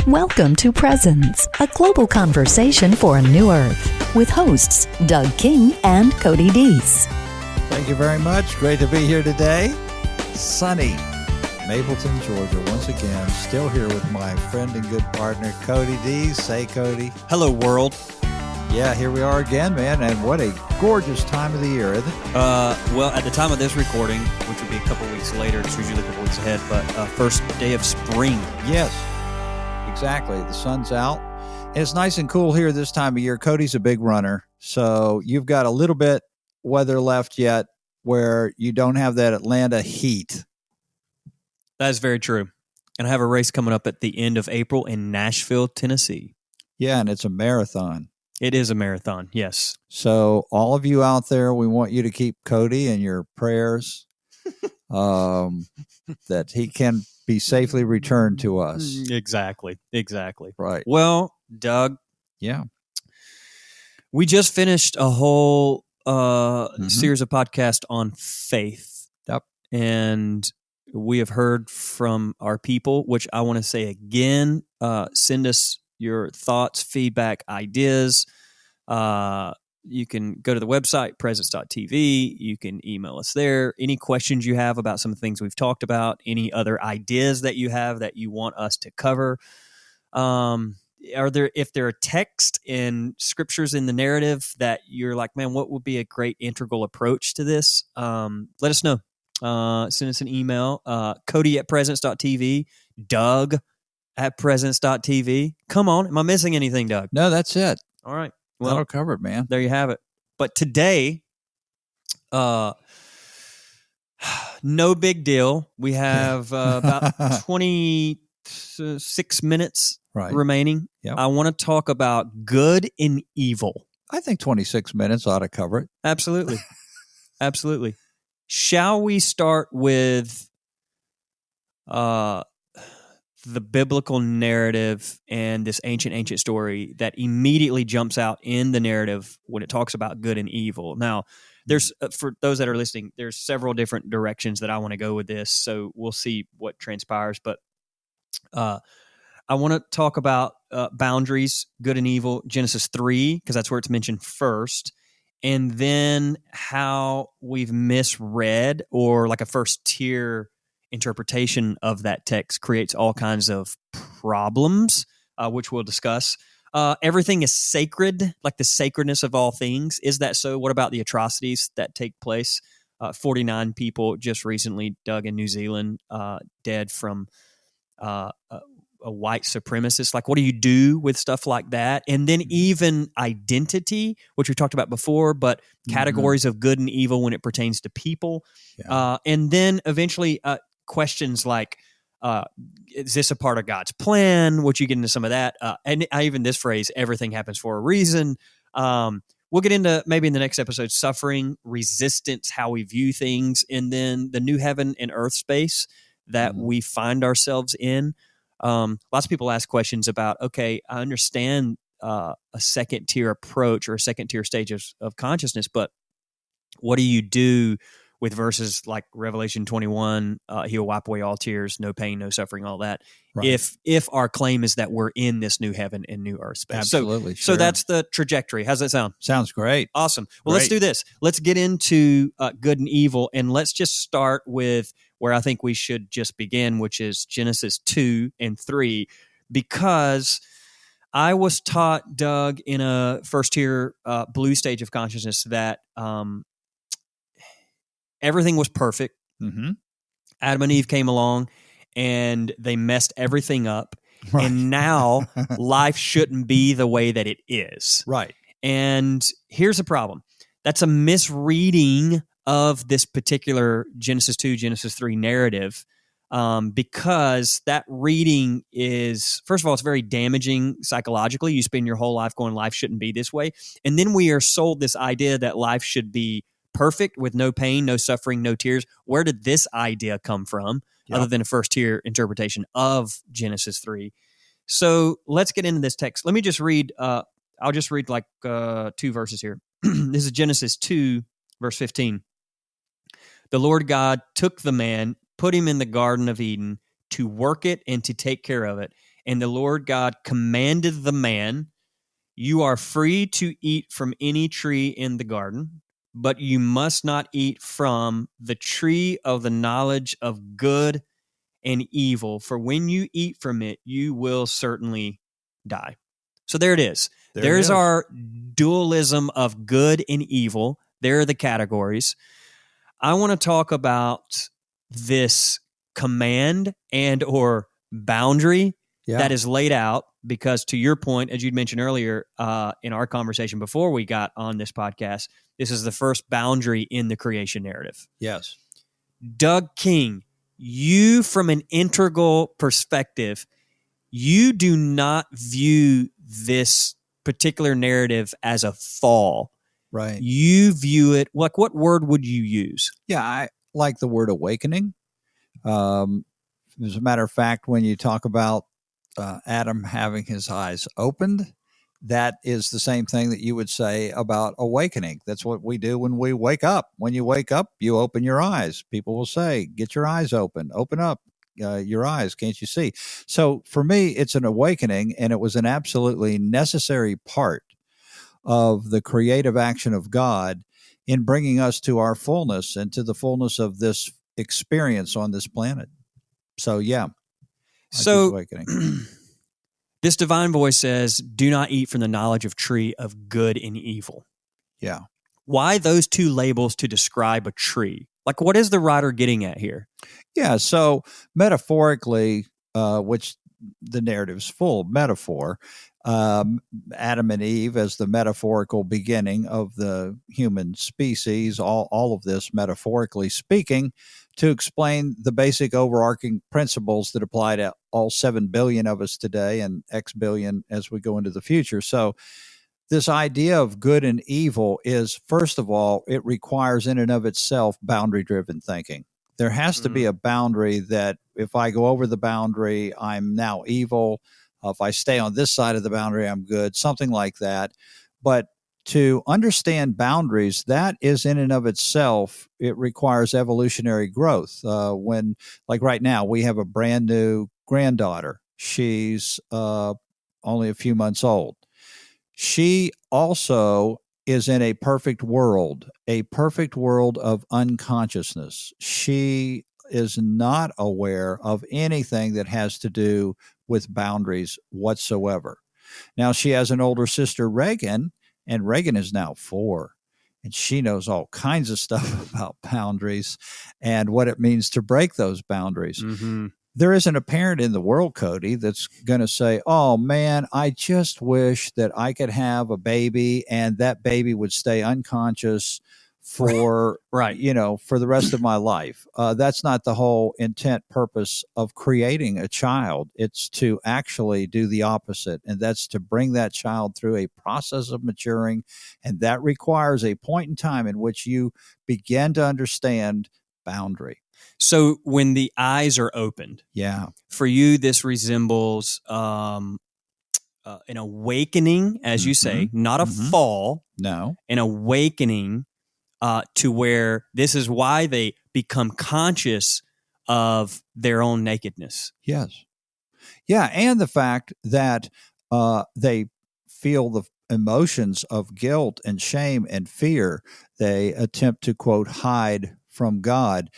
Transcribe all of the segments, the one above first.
Welcome to Presence, a global conversation for a new earth, with hosts Doug King and Cody Deese. Thank you very much. Great to be here today. Sunny, Mapleton, Georgia, once again. Still here with my friend and good partner, Cody Deese. Say, Cody. Hello, world. Yeah, here we are again, man. And what a gorgeous time of the year, isn't it? Well, at the time of this recording, which will be a couple weeks later, it's usually a couple weeks ahead, but first day of spring. Yes, exactly. The sun's out. And it's nice and cool here this time of year. Cody's a big runner, so you've got a little bit weather left yet where you don't have that Atlanta heat. That is very true. And I have a race coming up at the end of April in Nashville, Tennessee. Yeah, and it's a marathon. It is a marathon, yes. So all of you out there, we want you to keep Cody in your prayers that he can be safely returned to us. Exactly. Right. Well, Doug. Yeah. We just finished a whole series of podcasts on faith. Yep. And we have heard from our people, which I want to say again, send us your thoughts, feedback, ideas. You can go to the website, presence.tv. You can email us there. Any questions you have about some of the things we've talked about, any other ideas that you have that you want us to cover. If there are texts and scriptures in the narrative that you're like, man, what would be a great integral approach to this? Let us know. Send us an email, Cody@presence.tv, Doug@presence.tv. Come on. Am I missing anything, Doug? No, that's it. All right. Well, That'll cover it, man. There you have it. But today, no big deal. We have about 26 minutes remaining. Yep. I want to talk about good and evil. I think 26 minutes ought to cover it. Absolutely. Absolutely. Shall we start with the biblical narrative and this ancient story that immediately jumps out in the narrative when it talks about good and evil? Now, there's for those that are listening, there's several different directions that I want to go with this, so we'll see what transpires. But I want to talk about boundaries, good and evil, Genesis 3, because that's where it's mentioned first, and then how we've misread, or like a first-tier interpretation of that text creates all kinds of problems, which we'll discuss. Everything is sacred, like the sacredness of all things. Is that so? What about the atrocities that take place? 49 people just recently, Doug, in New Zealand, dead from a white supremacist. Like, what do you do with stuff like that? And then even identity, which we talked about before, but categories of good and evil when it pertains to people. Yeah. And then eventually questions like, is this a part of God's plan? Which you get into some of that. And even this phrase, everything happens for a reason. We'll get into maybe in the next episode, suffering, resistance, how we view things, and then the new heaven and earth space that we find ourselves in. Lots of people ask questions about, okay, I understand a second tier approach or a second tier stage of consciousness, but what do you do with verses like Revelation 21, he'll wipe away all tears, no pain, no suffering, all that. Right. If our claim is that we're in this new heaven and new earth space. Absolutely. So that's the trajectory. How's that sound? Sounds great. Awesome. Well, let's do this. Let's get into good and evil, and let's just start with where I think we should just begin, which is Genesis 2 and 3, because I was taught, Doug, in a first-tier blue stage of consciousness that everything was perfect. Mm-hmm. Adam and Eve came along, and they messed everything up. Right. And now life shouldn't be the way that it is. Right. And here's the problem. That's a misreading of this particular Genesis 2, Genesis 3 narrative, because that reading is, first of all, it's very damaging psychologically. You spend your whole life going, life shouldn't be this way. And then we are sold this idea that life should be perfect with no pain, no suffering, no tears. Where did this idea come from, other than a first-tier interpretation of Genesis 3? So let's get into this text. Let me just read, I'll just read like 2 verses here. This is Genesis 2, verse 15. The Lord God took the man, put him in the Garden of Eden to work it and to take care of it. And the Lord God commanded the man, you are free to eat from any tree in the garden, but you must not eat from the tree of the knowledge of good and evil, for when you eat from it, you will certainly die. So there it is. There's our dualism of good and evil. There are the categories. I want to talk about this command and or boundary that is laid out, because to your point, as you'd mentioned earlier in our conversation before we got on this podcast, this is the first boundary in the creation narrative. Yes. Doug King, you from an integral perspective, you do not view this particular narrative as a fall. Right. You view it, like, what word would you use? Yeah, I like the word awakening. As a matter of fact, when you talk about Adam having his eyes opened, that is the same thing that you would say about awakening. That's what we do when we wake up. When you wake up, you open your eyes. People will say, get your eyes open up your eyes. Can't you see? So for me, it's an awakening, and it was an absolutely necessary part of the creative action of God in bringing us to our fullness and to the fullness of this experience on this planet. So, yeah. So, awakening. This divine voice says, do not eat from the knowledge of tree of good and evil. Yeah. Why those two labels to describe a tree? Like, what is the writer getting at here? Yeah. So, metaphorically, which the narrative's full of metaphor, Adam and Eve as the metaphorical beginning of the human species, all of this metaphorically speaking, to explain the basic overarching principles that apply to all 7 billion of us today and X billion as we go into the future. So this idea of good and evil is, first of all, it requires in and of itself boundary-driven thinking. There has to be a boundary that if I go over the boundary, I'm now evil. If I stay on this side of the boundary, I'm good, something like that. But to understand boundaries, that is in and of itself, it requires evolutionary growth. When, like right now, we have a brand new granddaughter. She's only a few months old. She also is in a perfect world of unconsciousness. She is not aware of anything that has to do with boundaries whatsoever. Now, she has an older sister, Reagan, and Reagan is now 4. And she knows all kinds of stuff about boundaries and what it means to break those boundaries. Mm-hmm. There isn't a parent in the world, Cody, that's going to say, oh, man, I just wish that I could have a baby and that baby would stay unconscious for, for the rest of my life. That's not the whole intent purpose of creating a child. It's to actually do the opposite, and that's to bring that child through a process of maturing, and that requires a point in time in which you begin to understand boundary. So when the eyes are opened, for you, this resembles an awakening, as you say, not a fall. No, an awakening to where this is why they become conscious of their own nakedness. Yes. Yeah, and the fact that they feel the emotions of guilt and shame and fear. They attempt to, quote, hide from God.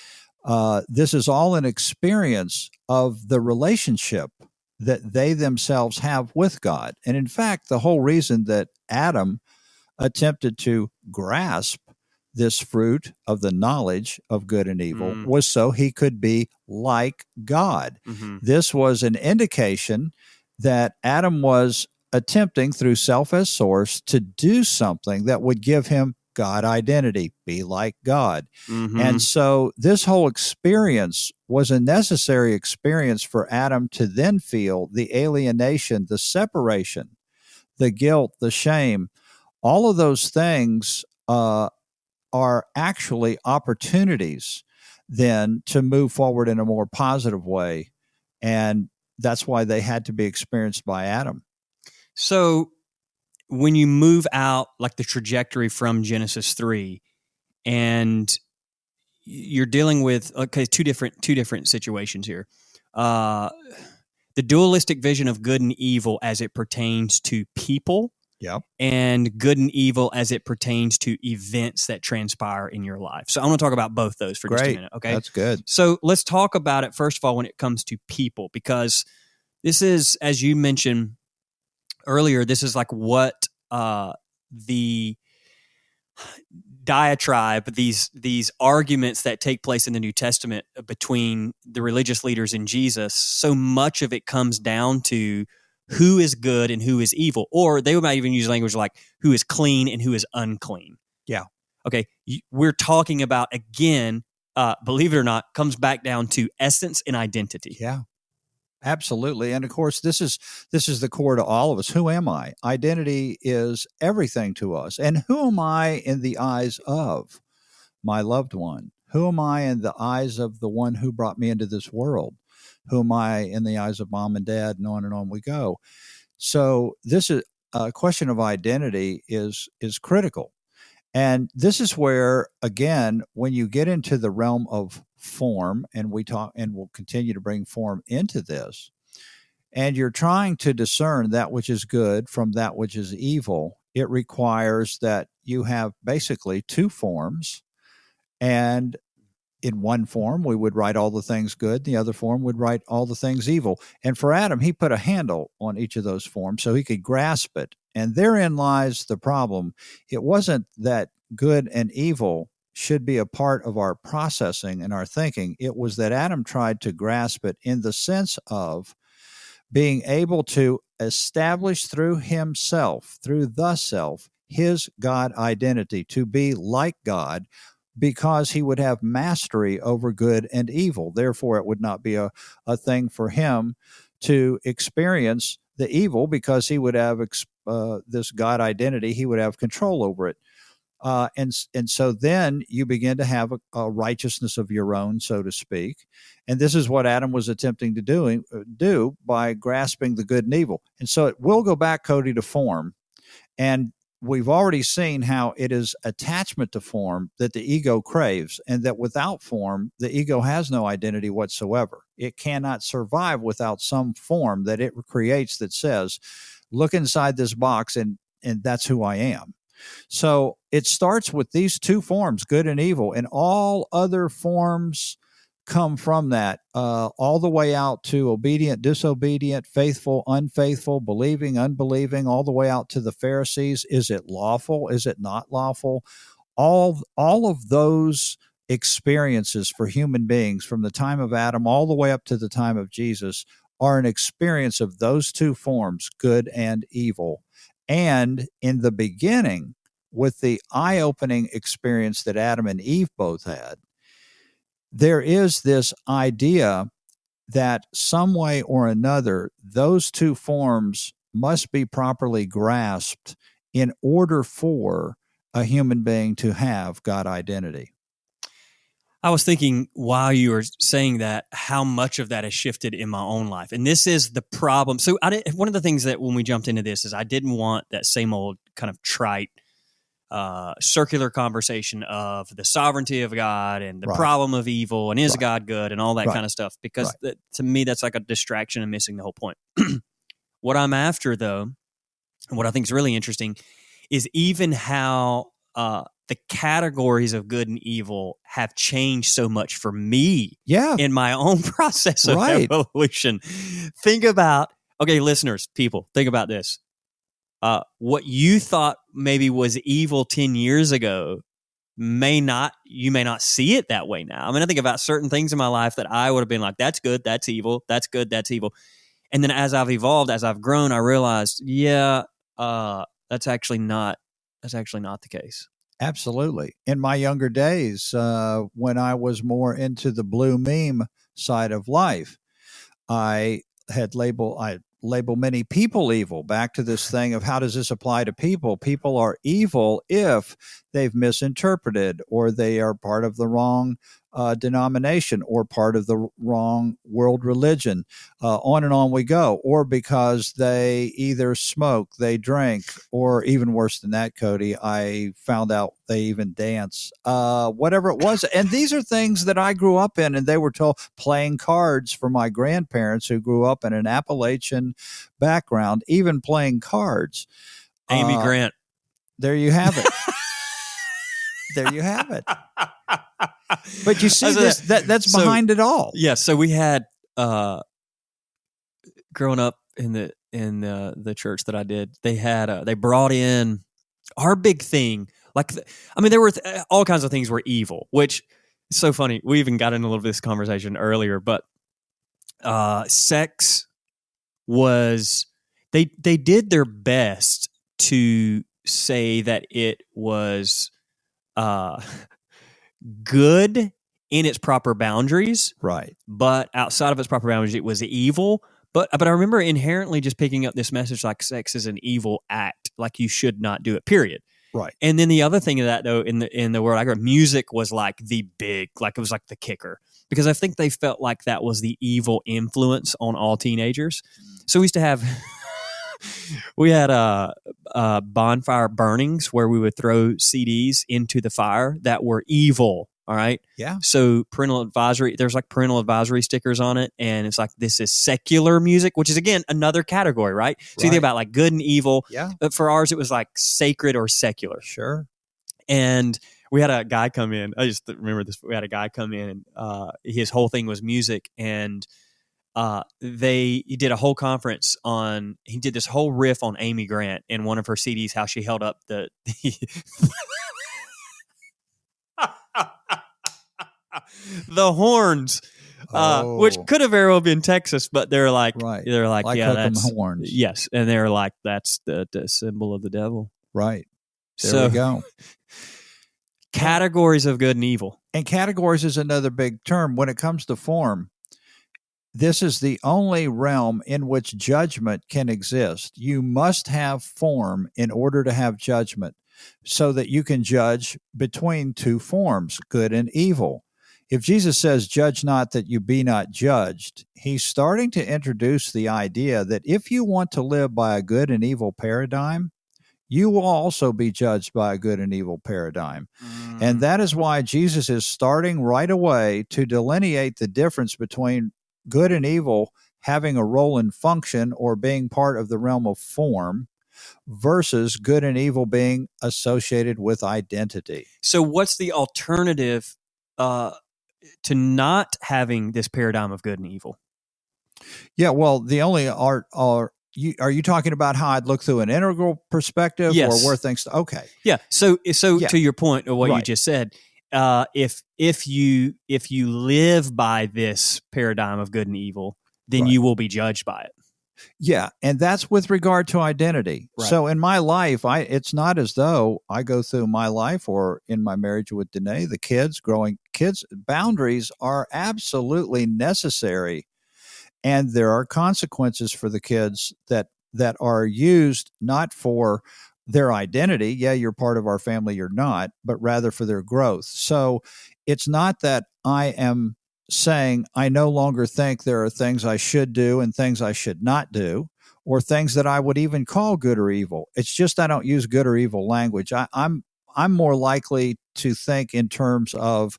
This is all an experience of the relationship that they themselves have with God. And in fact, the whole reason that Adam attempted to grasp this fruit of the knowledge of good and evil was so he could be like God. This was an indication that Adam was attempting through self as source to do something that would give him God identity, be like God. And so this whole experience was a necessary experience for Adam to then feel the alienation, the separation, the guilt, the shame. All of those things are actually opportunities then to move forward in a more positive way. And that's why they had to be experienced by Adam. So when you move out like the trajectory from Genesis 3 and you're dealing with, two different situations here. the dualistic vision of good and evil as it pertains to people, Yep. and good and evil as it pertains to events that transpire in your life. So I want to talk about both those for just a minute. Okay. That's good. So let's talk about it, first of all, when it comes to people, because this is, as you mentioned earlier, this is like what the diatribe, these arguments that take place in the New Testament between the religious leaders and Jesus, so much of it comes down to who is good and who is evil. Or they might even use language like who is clean and who is unclean. Yeah. Okay. We're talking about, again, believe it or not, comes back down to essence and identity. Yeah. Absolutely. And of course, this is the core to all of us. Who am I? Identity is everything to us. And who am I in the eyes of my loved one? Who am I in the eyes of the one who brought me into this world? Who am I in the eyes of mom and dad? And on we go. So this is a question of identity is critical. And this is where, again, when you get into the realm of form, and we talk, and we'll continue to bring form into this, and you're trying to discern that which is good from that which is evil, it requires that you have basically two forms. And in one form, we would write all the things good. The other form would write all the things evil. And for Adam, he put a handle on each of those forms so he could grasp it. And therein lies the problem. It wasn't that good and evil should be a part of our processing and our thinking. It was that Adam tried to grasp it in the sense of being able to establish through himself, through the self, his God identity, to be like God, because he would have mastery over good and evil. Therefore, it would not be a thing for him to experience the evil, because he would have this God identity. He would have control over it. And so then you begin to have a righteousness of your own, so to speak. And this is what Adam was attempting to do by grasping the good and evil. And so it will go back, Cody, to form. And we've already seen how it is attachment to form that the ego craves, and that without form, the ego has no identity whatsoever. It cannot survive without some form that it creates that says, look inside this box, and that's who I am. So it starts with these two forms, good and evil, and all other forms come from that, all the way out to obedient, disobedient, faithful, unfaithful, believing, unbelieving, all the way out to the Pharisees. Is it lawful? Is it not lawful? All of those experiences for human beings from the time of Adam all the way up to the time of Jesus are an experience of those two forms, good and evil. And in the beginning, with the eye-opening experience that Adam and Eve both had, there is this idea that some way or another, those two forms must be properly grasped in order for a human being to have God identity. I was thinking while you were saying that, how much of that has shifted in my own life. And this is the problem. So one of the things that when we jumped into this is I didn't want that same old kind of trite circular conversation of the sovereignty of God and the problem of evil and is God good and all that kind of stuff, because to me, that's like a distraction and missing the whole point. What I'm after, though, and what I think is really interesting, is even how the categories of good and evil have changed so much for me in my own process of evolution. Think about, okay, listeners, people, think about this. What you thought maybe was evil 10 years ago you may not see it that way now. I mean, I think about certain things in my life that I would have been like, that's good, that's evil, that's good, that's evil. And then as I've evolved, as I've grown, I realized, that's actually not the case. Absolutely. In my younger days, when I was more into the blue meme side of life, I label many people evil. Back to this thing of how does this apply to people? People are evil if they've misinterpreted, or they are part of the wrong denomination, or part of the wrong world religion. On and on we go. Or because they either smoke, they drink, or even worse than that, Cody, I found out they even dance, whatever it was. And these are things that I grew up in, and they were told, playing cards for my grandparents who grew up in an Appalachian background, even playing cards. Amy Grant. There you have it. There you have it. But you see this, that's behind it all. Yeah. So we had, growing up in the church that I did, they brought in our big thing. Like, there were all kinds of things were evil, which is so funny. We even got into a little bit of this conversation earlier, but sex was, they did their best to say that it was good in its proper boundaries, right? But outside of its proper boundaries, it was evil. But I remember inherently just picking up this message like sex is an evil act, like you should not do it. Period. Right. And then the other thing of that, though, in the world I grew up, music was like the big, like it was like the kicker, because I think they felt like that was the evil influence on all teenagers. So we used to have. We had bonfire burnings where we would throw CDs into the fire that were evil. All right. Yeah. So parental advisory, there's like parental advisory stickers on it. And it's like, this is secular music, which is, again, another category, right? So you think about like good and evil. Yeah. But for ours, it was like sacred or secular. Sure. And we had a guy come in. I just remember this. We had a guy come in and his whole thing was music. And he did a whole conference he did this whole riff on Amy Grant in one of her CDs, how she held up the the horns, which could have very well been Texas, but they're like, yeah, that's horns. Yes. And they're like, that's the symbol of the devil. Right. There we go. Categories of good and evil. And categories is another big term when it comes to form. This is the only realm in which judgment can exist. You must have form in order to have judgment, so that you can judge between two forms, good and evil. If Jesus says, judge not that you be not judged, he's starting to introduce the idea that if you want to live by a good and evil paradigm, you will also be judged by a good and evil paradigm. And that is why Jesus is starting right away to delineate the difference between good and evil having a role and function or being part of the realm of form versus good and evil being associated with identity. So what's the alternative to not having this paradigm of good and evil? Yeah, well, the only are you talking about how I'd look through an integral perspective, yes, or where things? Okay, yeah. So yeah. To your point of what right. you just said, if you live by this paradigm of good and evil, then right. you will be judged by it. Yeah, and that's with regard to identity. Right. So in my life, it's not as though I go through my life or in my marriage with Danae, the kids, boundaries are absolutely necessary. And there are consequences for the kids that are used not for their identity. Yeah, you're part of our family, you're not, but rather for their growth. So it's not that I am saying I no longer think there are things I should do and things I should not do, or things that I would even call good or evil. It's just I don't use good or evil language. I'm more likely to think in terms of,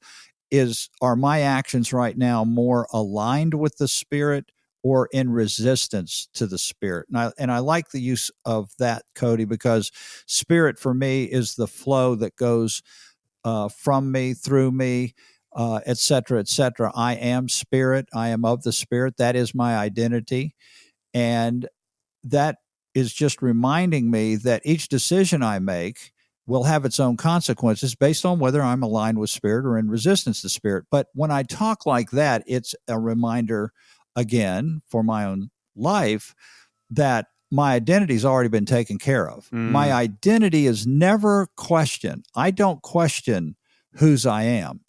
are my actions right now more aligned with the Spirit or in resistance to the Spirit? And I like the use of that, Cody, because Spirit for me is the flow that goes from me, through me, et cetera, et cetera. I am Spirit. I am of the Spirit. That is my identity. And that is just reminding me that each decision I make will have its own consequences based on whether I'm aligned with Spirit or in resistance to Spirit. But when I talk like that, it's a reminder, again, for my own life, that my identity's already been taken care of. My identity is never questioned. I don't question whose I am.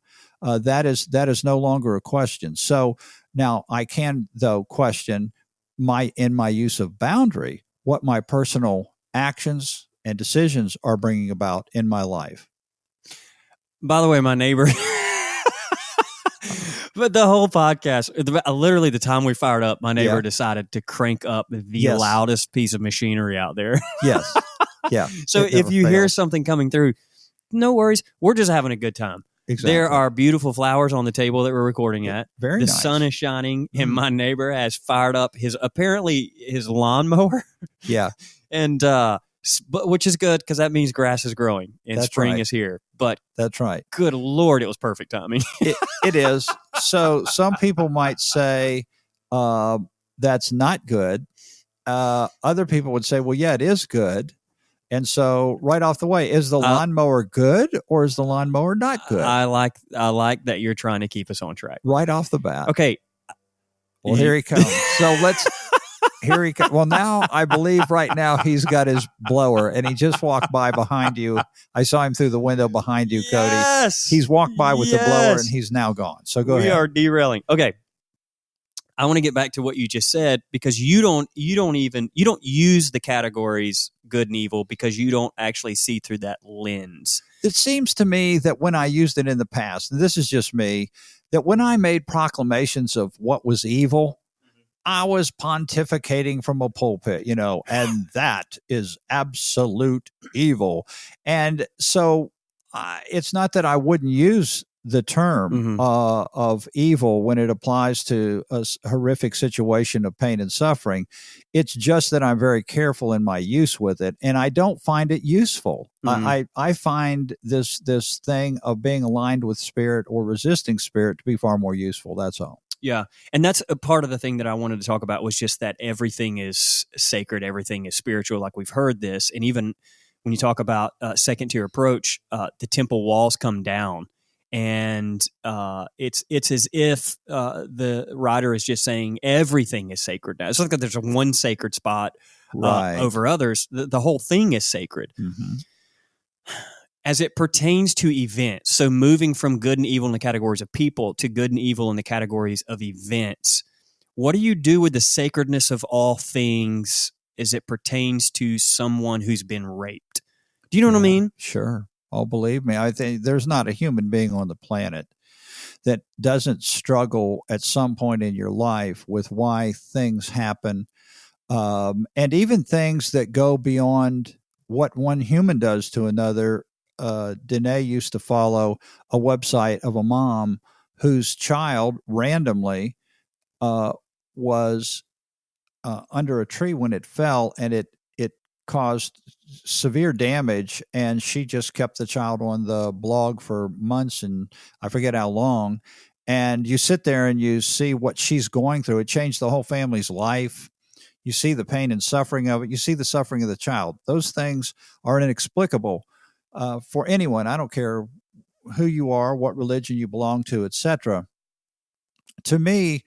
That is no longer a question. So now I can, though, question in my use of boundary, what my personal actions and decisions are bringing about in my life. By the way, my neighbor, but the whole podcast, literally the time we fired up, my neighbor decided to crank up the loudest piece of machinery out there. Yes. Yeah. So if you hear something coming through, no worries. We're just having a good time. Exactly. There are beautiful flowers on the table that we're recording at. Very nice. The sun is shining, and my neighbor has fired up his lawnmower. Yeah. And which is good because that means grass is growing and spring is here. But that's right. Good Lord, it was perfect timing. It is. So some people might say that's not good. Other people would say, well, yeah, it is good. And so right off the way, is the lawnmower good or is the lawnmower not good? I like that you're trying to keep us on track. Right off the bat. Okay. Well, here he comes. So here he comes. Well, now I believe right now he's got his blower and he just walked by behind you. I saw him through the window behind you, Cody. Yes. He's walked by with the blower and he's now gone. So go ahead. We are derailing. Okay. I want to get back to what you just said because you don't use the categories good and evil because you don't actually see through that lens. It seems to me that when I used it in the past, and this is just me, that when I made proclamations of what was evil, I was pontificating from a pulpit, and that is absolute evil. And so it's not that I wouldn't use the term of evil when it applies to a horrific situation of pain and suffering. It's just that I'm very careful in my use with it, and I don't find it useful. I find this thing of being aligned with spirit or resisting spirit to be far more useful. That's all. Yeah. And that's a part of the thing that I wanted to talk about was just that everything is sacred, everything is spiritual, like we've heard this. And even when you talk about second tier approach, the temple walls come down. And it's as if the writer is just saying everything is sacred now. It's not like there's one sacred spot over others. The whole thing is sacred. Mm-hmm. As it pertains to events, so moving from good and evil in the categories of people to good and evil in the categories of events, what do you do with the sacredness of all things as it pertains to someone who's been raped? Do you know what I mean? Sure. Oh, believe me, I think there's not a human being on the planet that doesn't struggle at some point in your life with why things happen, and even things that go beyond what one human does to another. Danae used to follow a website of a mom whose child randomly was under a tree when it fell, and it caused severe damage, and she just kept the child on the blog for months, and I forget how long. And you sit there and you see what she's going through. It changed the whole family's life. You see the pain and suffering of it. You see the suffering of the child. Those things are inexplicable for anyone. I don't care who you are, what religion you belong to, etc. To me,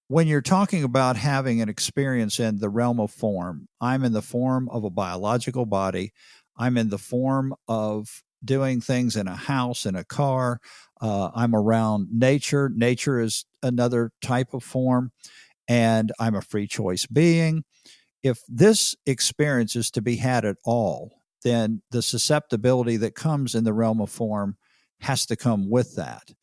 when you're talking about having an experience in the realm of form, I'm in the form of a biological body. I'm in the form of doing things in a house, in a car. I'm around nature. Nature is another type of form, and I'm a free choice being. If this experience is to be had at all, then the susceptibility that comes in the realm of form has to come with that.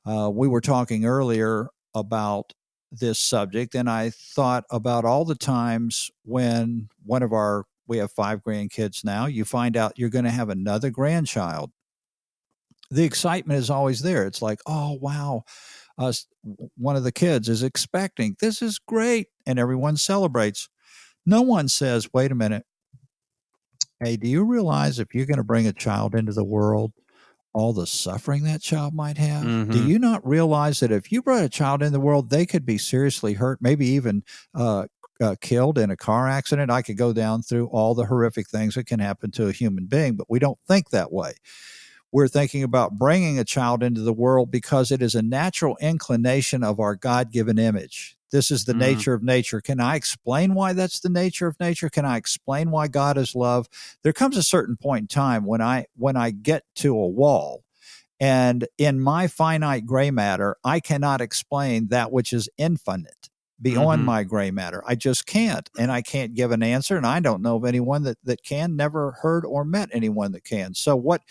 We were talking earlier about this subject, and I thought about all the times when we have 5 grandkids now, you find out you're going to have another grandchild. The excitement is always there. It's like, oh, wow, one of the kids is expecting. This is great. And everyone celebrates. No one says, wait a minute. Hey, do you realize if you're going to bring a child into the world, all the suffering that child might have? Mm-hmm. Do you not realize that if you brought a child in the world, they could be seriously hurt, maybe even killed in a car accident? I could go down through all the horrific things that can happen to a human being, but we don't think that way. We're thinking about bringing a child into the world because it is a natural inclination of our God-given image. This is the nature of nature. Can I explain why that's the nature of nature? Can I explain why God is love? There comes a certain point in time when I get to a wall, and in my finite gray matter, I cannot explain that which is infinite. beyond my gray matter. I just can't. And I can't give an answer. And I don't know of anyone that can, never heard or met anyone that can. So what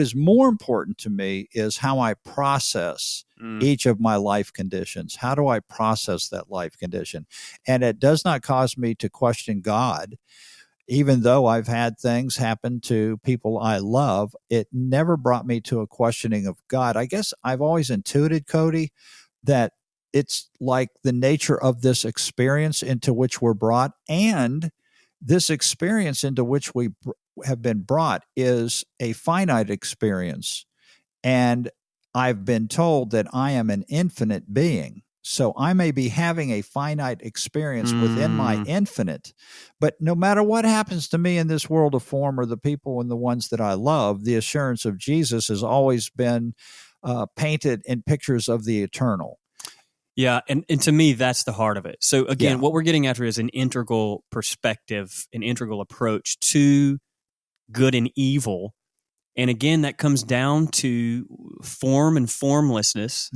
is more important to me is how I process each of my life conditions. How do I process that life condition? And it does not cause me to question God. Even though I've had things happen to people I love, it never brought me to a questioning of God. I guess I've always intuited, Cody, that it's like the nature of this experience into which we're brought, and this experience into which we have been brought is a finite experience. And I've been told that I am an infinite being. So I may be having a finite experience within my infinite, but no matter what happens to me in this world of form or the people and the ones that I love, the assurance of Jesus has always been painted in pictures of the eternal. Yeah, and to me, that's the heart of it. So again, what we're getting after is an integral perspective, an integral approach to good and evil. And again, that comes down to form and formlessness,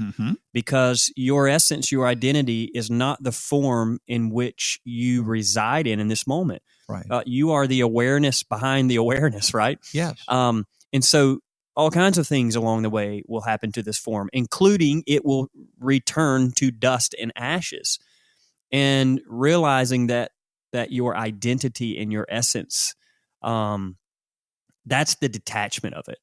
because your essence, your identity is not the form in which you reside in this moment. Right. You are the awareness behind the awareness, right? Yes. And so all kinds of things along the way will happen to this form, including it will return to dust and ashes. And realizing that your identity and your essence, that's the detachment of it.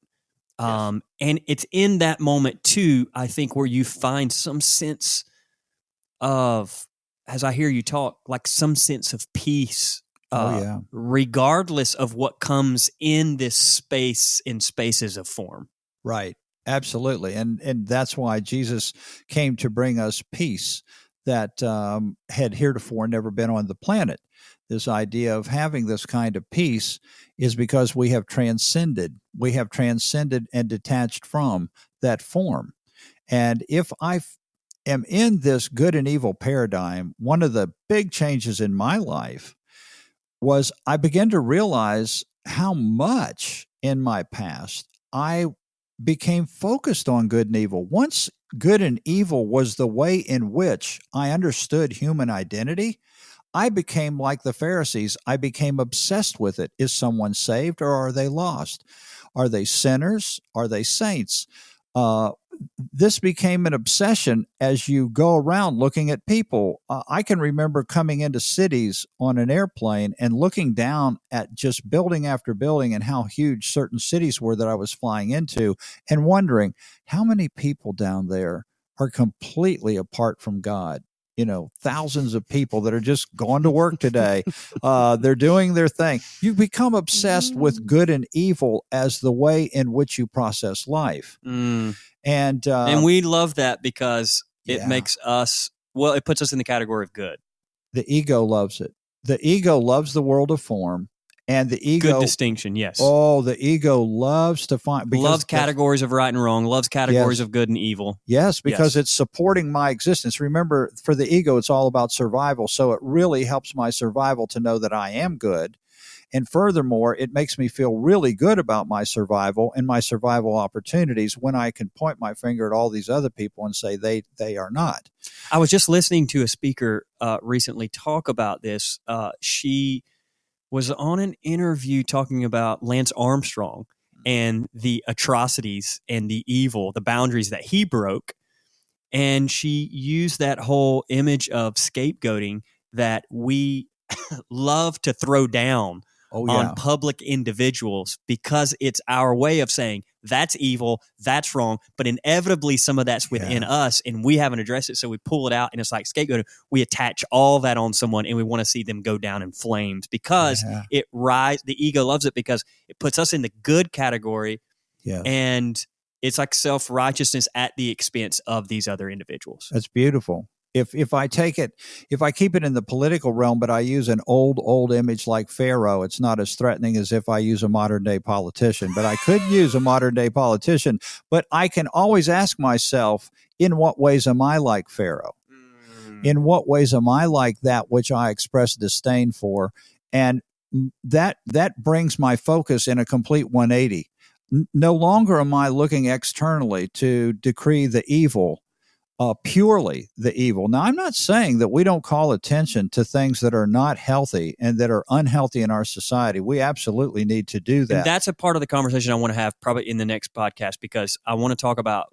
And it's in that moment, too, I think, where you find some sense of, as I hear you talk, like some sense of peace, regardless of what comes in this space, in spaces of form. Right. Absolutely. And that's why Jesus came to bring us peace that had heretofore never been on the planet. This idea of having this kind of peace is because we have transcended and detached from that form. And if I am in this good and evil paradigm, one of the big changes in my life was I began to realize how much in my past I became focused on good and evil. Once good and evil was the way in which I understood human identity, I became like the Pharisees. I became obsessed with it. Is someone saved or are they lost? Are they sinners? Are they saints? This became an obsession as you go around looking at people. I can remember coming into cities on an airplane and looking down at just building after building and how huge certain cities were that I was flying into, and wondering how many people down there are completely apart from God. Thousands of people that are just going to work today. They're doing their thing. You become obsessed with good and evil as the way in which you process life. And we love that because it makes us, it puts us in the category of good. The ego loves it. The ego loves the world of form. And the ego... Good distinction, yes. Oh, the ego loves to find... Loves categories of right and wrong, loves categories of good and evil. Yes, because it's supporting my existence. Remember, for the ego, it's all about survival. So it really helps my survival to know that I am good. And furthermore, it makes me feel really good about my survival and my survival opportunities when I can point my finger at all these other people and say they are not. I was just listening to a speaker recently talk about this. She was on an interview talking about Lance Armstrong and the atrocities and the evil, the boundaries that he broke. And she used that whole image of scapegoating that we love to throw down on public individuals, because it's our way of saying that's evil, that's wrong, but inevitably some of that's within us and we haven't addressed it, so we pull it out and it's like scapegoating. We attach all that on someone and we want to see them go down in flames because the ego loves it because it puts us in the good category, and it's like self-righteousness at the expense of these other individuals. That's beautiful. If I keep it in the political realm, but I use an old image like Pharaoh, it's not as threatening as if I use a modern day politician. But I could use a modern day politician. But I can always ask myself, in what ways am I like Pharaoh? In what ways am I like that which I express disdain for? And that brings my focus in a complete 180. No longer am I looking externally to decree the evil purely the evil. Now, I'm not saying that we don't call attention to things that are not healthy and that are unhealthy in our society. We absolutely need to do that. And that's a part of the conversation I want to have probably in the next podcast, because I want to talk about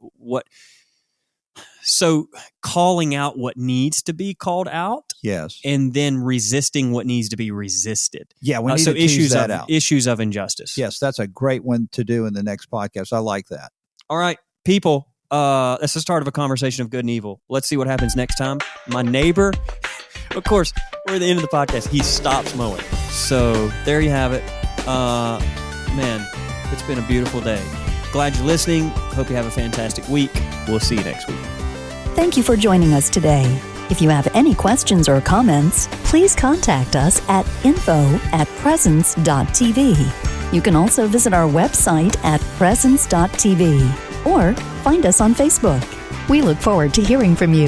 calling out what needs to be called out. Yes. And then resisting what needs to be resisted. Yeah, we need to tease that out. Issues of injustice. Yes, that's a great one to do in the next podcast. I like that. All right, people. That's the start of a conversation of good and evil. Let's see what happens next time. My neighbor, of course, we're at the end of the podcast. He stops mowing. So there you have it. Man, it's been a beautiful day. Glad you're listening. Hope you have a fantastic week. We'll see you next week. Thank you for joining us today. If you have any questions or comments, please contact us at info@presence.tv. You can also visit our website at presence.tv or find us on Facebook. We look forward to hearing from you.